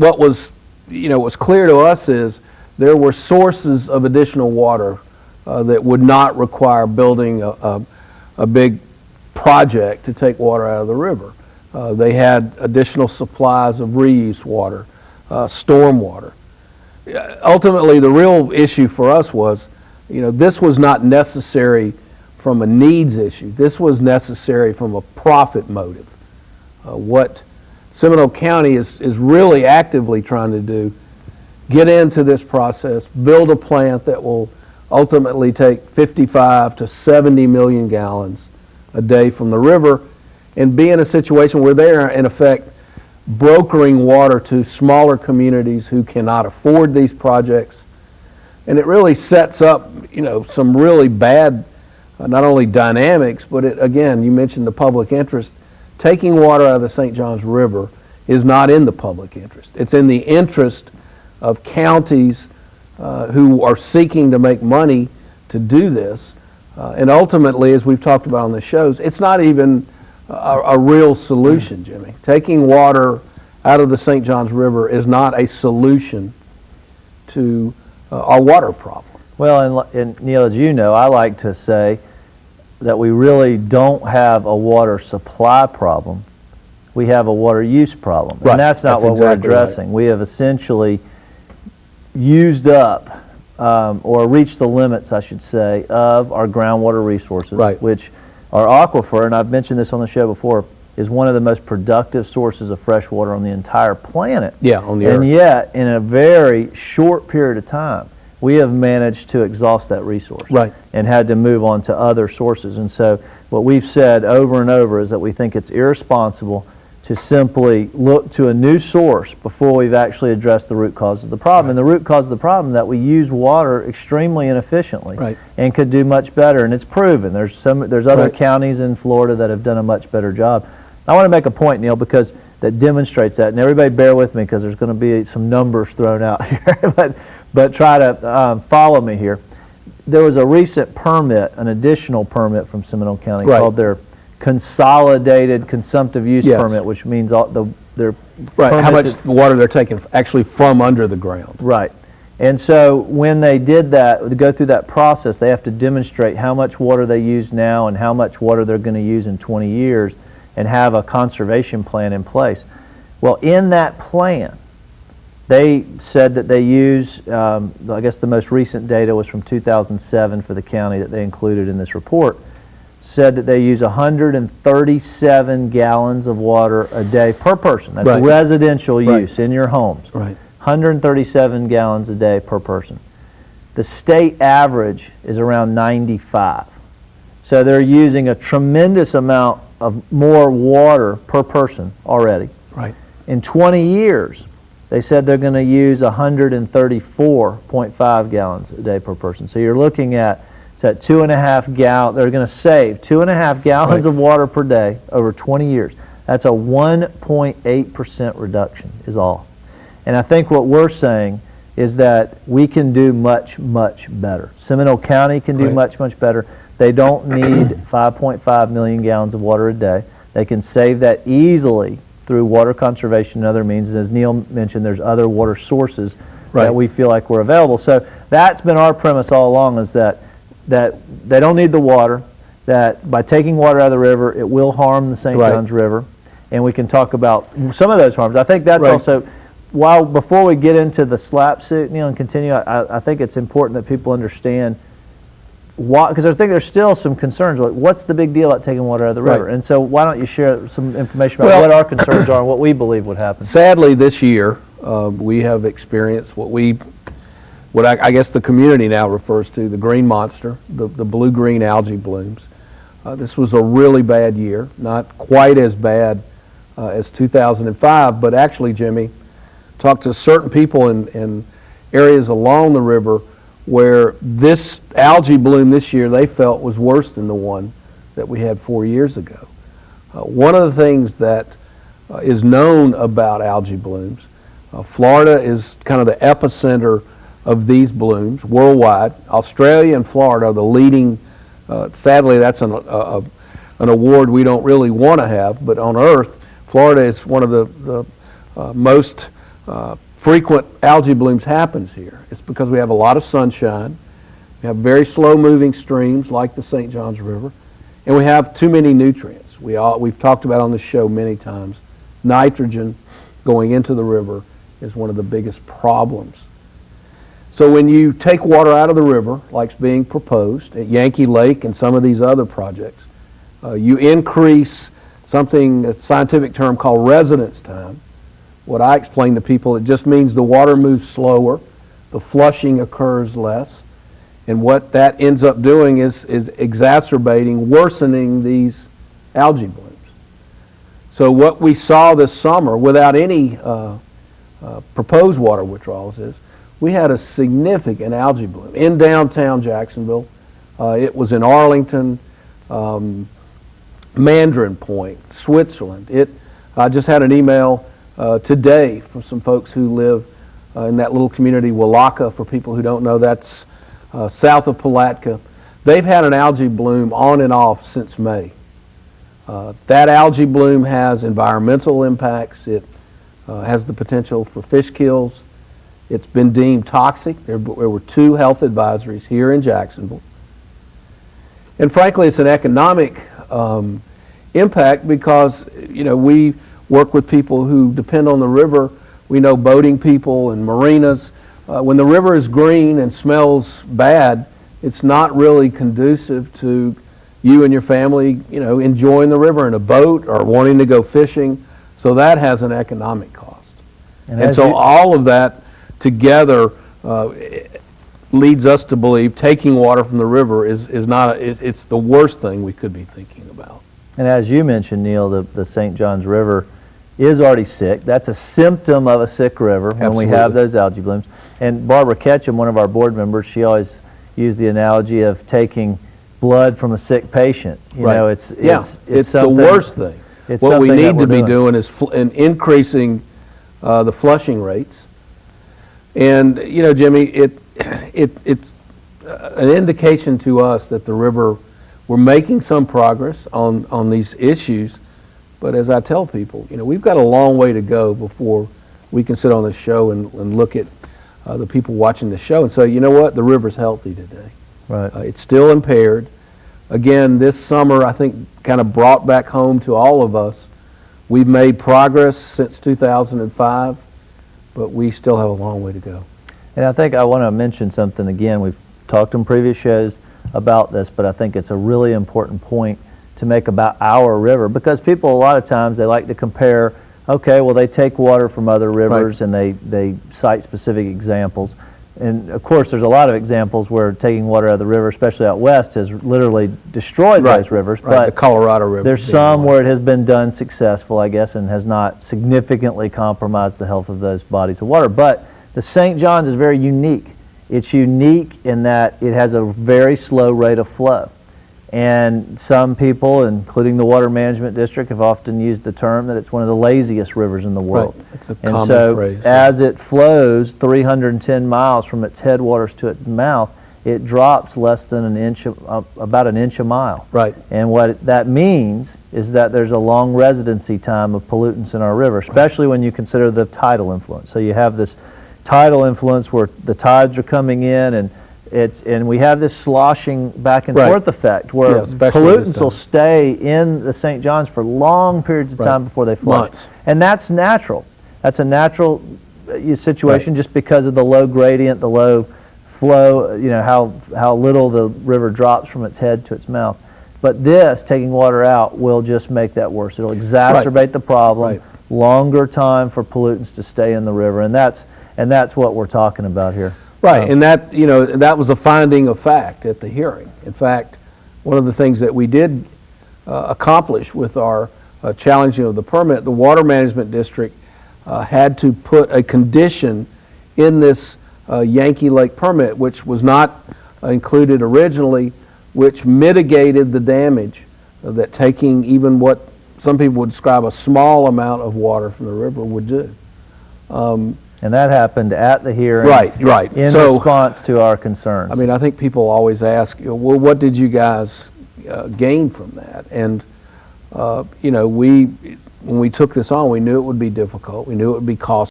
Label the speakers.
Speaker 1: what was clear to us is there were sources of additional water that would not require building a big project to take water out of the river. They had additional supplies of reuse water, storm water. Ultimately, the real issue for us was, this was not necessary from a needs issue. This was necessary from a profit motive. What Seminole County is really actively trying to do, get into this process, build a plant that will ultimately take 55 to 70 million gallons a day from the river, and be in a situation where they're in effect brokering water to smaller communities who cannot afford these projects. And it really sets up, some really bad, not only dynamics, but again, you mentioned the public interest. Taking water out of the St. Johns River is not in the public interest. It's in the interest of counties who are seeking to make money to do this. And ultimately, as we've talked about on the shows, it's not even a real solution, Jimmy. Taking water out of the St. Johns River is not a solution to our water problem.
Speaker 2: Well, and Neil, as you know, I like to say that we really don't have a water supply problem. We have a water use problem.
Speaker 1: Right.
Speaker 2: And that's not what we're addressing. Right. We have essentially used up or reached the limits, I should say, of our groundwater resources,
Speaker 1: right,
Speaker 2: which our aquifer, and I've mentioned this on the show before, is one of the most productive sources of fresh water on the entire planet.
Speaker 1: Yeah, on the earth.
Speaker 2: And yet, in a very short period of time, we have managed to exhaust that resource,
Speaker 1: right,
Speaker 2: and had to move on to other sources. And so what we've said over and over is that we think it's irresponsible to simply look to a new source before we've actually addressed the root cause of the problem.
Speaker 1: Right.
Speaker 2: And the root cause of the problem is that we use water extremely inefficiently,
Speaker 1: right,
Speaker 2: and could do much better. And it's proven. There's other
Speaker 1: right,
Speaker 2: counties in Florida that have done a much better job. I want to make a point, Neil, because that demonstrates that. And everybody bear with me because there's going to be some numbers thrown out here, but try to follow me here. There was a recent permit, an additional permit from Seminole County,
Speaker 1: right,
Speaker 2: called their Consolidated Consumptive Use
Speaker 1: yes,
Speaker 2: Permit, which means their
Speaker 1: right, how much water they're taking actually from under the ground.
Speaker 2: Right. And so when they did that, to go through that process, they have to demonstrate how much water they use now and how much water they're going to use in 20 years and have a conservation plan in place. Well, in that plan, they said that they use, I guess the most recent data was from 2007 for the county that they included in this report, said that they use 137 gallons of water a day per person. That's
Speaker 1: right,
Speaker 2: residential
Speaker 1: right,
Speaker 2: use in your homes.
Speaker 1: Right.
Speaker 2: 137 gallons a day per person. The state average is around 95. So they're using a tremendous amount of more water per person already.
Speaker 1: Right.
Speaker 2: In 20 years, they said they're going to use 134.5 gallons a day per person. So you're looking at, it's at 2.5 gallons, they're going to save 2.5 gallons
Speaker 1: right,
Speaker 2: of water per day over 20 years. That's a 1.8% reduction is all. And I think what we're saying is that we can do much, much better. Seminole County can do
Speaker 1: right,
Speaker 2: much, much better. They don't need 5.5 million gallons of water a day. They can save that easily through water conservation and other means. And as Neil mentioned, there's other water sources
Speaker 1: right,
Speaker 2: that we feel like were available. So that's been our premise all along, is that they don't need the water, that by taking water out of the river, it will harm the St.
Speaker 1: right,
Speaker 2: Johns River. And we can talk about some of those harms. I think that's
Speaker 1: right,
Speaker 2: also, before we get into the slap suit, Neil, and continue, I think it's important that people understand why, because I think there's still some concerns, like what's the big deal about taking water out of the river?
Speaker 1: Right.
Speaker 2: And so why don't you share some information about what our concerns are and what we believe would happen?
Speaker 1: Sadly, this year, we have experienced what I guess the community now refers to, the green monster, the blue-green algae blooms. This was a really bad year, not quite as bad as 2005, but actually, Jimmy, talked to certain people in areas along the river where this algae bloom this year they felt was worse than the one that we had 4 years ago. One of the things that is known about algae blooms, Florida is kind of the epicenter of these blooms worldwide. Australia and Florida are the leading, sadly that's an award we don't really want to have, but on Earth, Florida is one of the most frequent algae blooms happens here. It's because we have a lot of sunshine, we have very slow-moving streams like the St. Johns River, and we have too many nutrients. We've talked about on the show many times, nitrogen going into the river is one of the biggest problems. So when you take water out of the river, like being proposed at Yankee Lake and some of these other projects, you increase something, a scientific term called residence time. What I explain to people, it just means the water moves slower, the flushing occurs less, and what that ends up doing is exacerbating, worsening these algae blooms. So what we saw this summer, without any proposed water withdrawals, is we had a significant algae bloom in downtown Jacksonville. It was in Arlington, Mandarin Point, Switzerland. I just had an email today from some folks who live in that little community, Walaka, for people who don't know, that's south of Palatka. They've had an algae bloom on and off since May. That algae bloom has environmental impacts. It has the potential for fish kills. It's been deemed toxic. There were 2 health advisories here in Jacksonville. And frankly, it's an economic impact because, we work with people who depend on the river. We know boating people and marinas. When the river is green and smells bad, it's not really conducive to you and your family, enjoying the river in a boat or wanting to go fishing. So that has an economic cost. And so all of that together leads us to believe taking water from the river it's the worst thing we could be thinking about.
Speaker 2: And as you mentioned, Neil, the St. Johns River is already sick. That's a symptom of a sick river when
Speaker 1: Absolutely.
Speaker 2: we have those algae blooms. And Barbara Ketchum, one of our board members, she always used the analogy of taking blood from a sick patient. It's
Speaker 1: the worst thing. What we need to be doing is increasing the flushing rates. And Jimmy, it's an indication to us that the river, we're making some progress on these issues, but as I tell people, we've got a long way to go before we can sit on this show and look at the people watching the show and say, you know what, the river's healthy today.
Speaker 2: Right.
Speaker 1: It's still impaired. Again, this summer, I think, kind of brought back home to all of us, we've made progress since 2005, but we still have a long way to go.
Speaker 2: And I think I want to mention something again. We've talked on previous shows about this, but I think it's a really important point to make about our river, because people a lot of times they like to compare, okay, well they take water from other rivers, right, and they cite specific examples. And of course there's a lot of examples where taking water out of the river, especially out west, has literally destroyed
Speaker 1: right,
Speaker 2: those rivers.
Speaker 1: Right,
Speaker 2: but
Speaker 1: the Colorado River.
Speaker 2: There's some where it has been done successful, I guess, and has not significantly compromised the health of those bodies of water. But the St. Johns is very unique. It's unique in that it has a very slow rate of flow. And some people, including the Water Management District, have often used the term that it's one of the laziest rivers in the world.
Speaker 1: Right. It's a
Speaker 2: and
Speaker 1: common
Speaker 2: so
Speaker 1: phrase.
Speaker 2: As it flows 310 miles from its headwaters to its mouth, it drops less than about an inch a mile.
Speaker 1: Right.
Speaker 2: And what that means is that there's a long residency time of pollutants in our river, especially when you consider the tidal influence. So you have this tidal influence where the tides are coming in, and we have this sloshing back and forth effect where pollutants will stay in the St. Johns for long periods of time before they flush.
Speaker 1: Months.
Speaker 2: And that's natural. That's a natural situation just because of the low gradient, the low flow, how little the river drops from its head to its mouth. But this, taking water out, will just make that worse. It'll exacerbate the problem, longer time for pollutants to stay in the river, and that's what we're talking about here.
Speaker 1: Right, and that was a finding of fact at the hearing. In fact, one of the things that we did accomplish with our challenging of the permit, the Water Management District had to put a condition in this Yankee Lake permit, which was not included originally, which mitigated the damage that taking even what some people would describe a small amount of water from the river would do.
Speaker 2: And that happened at the hearing,
Speaker 1: right.
Speaker 2: in response to our concerns.
Speaker 1: I mean, I think people always ask, well, what did you guys gain from that? And when we took this on, we knew it would be difficult. We knew it would be costly.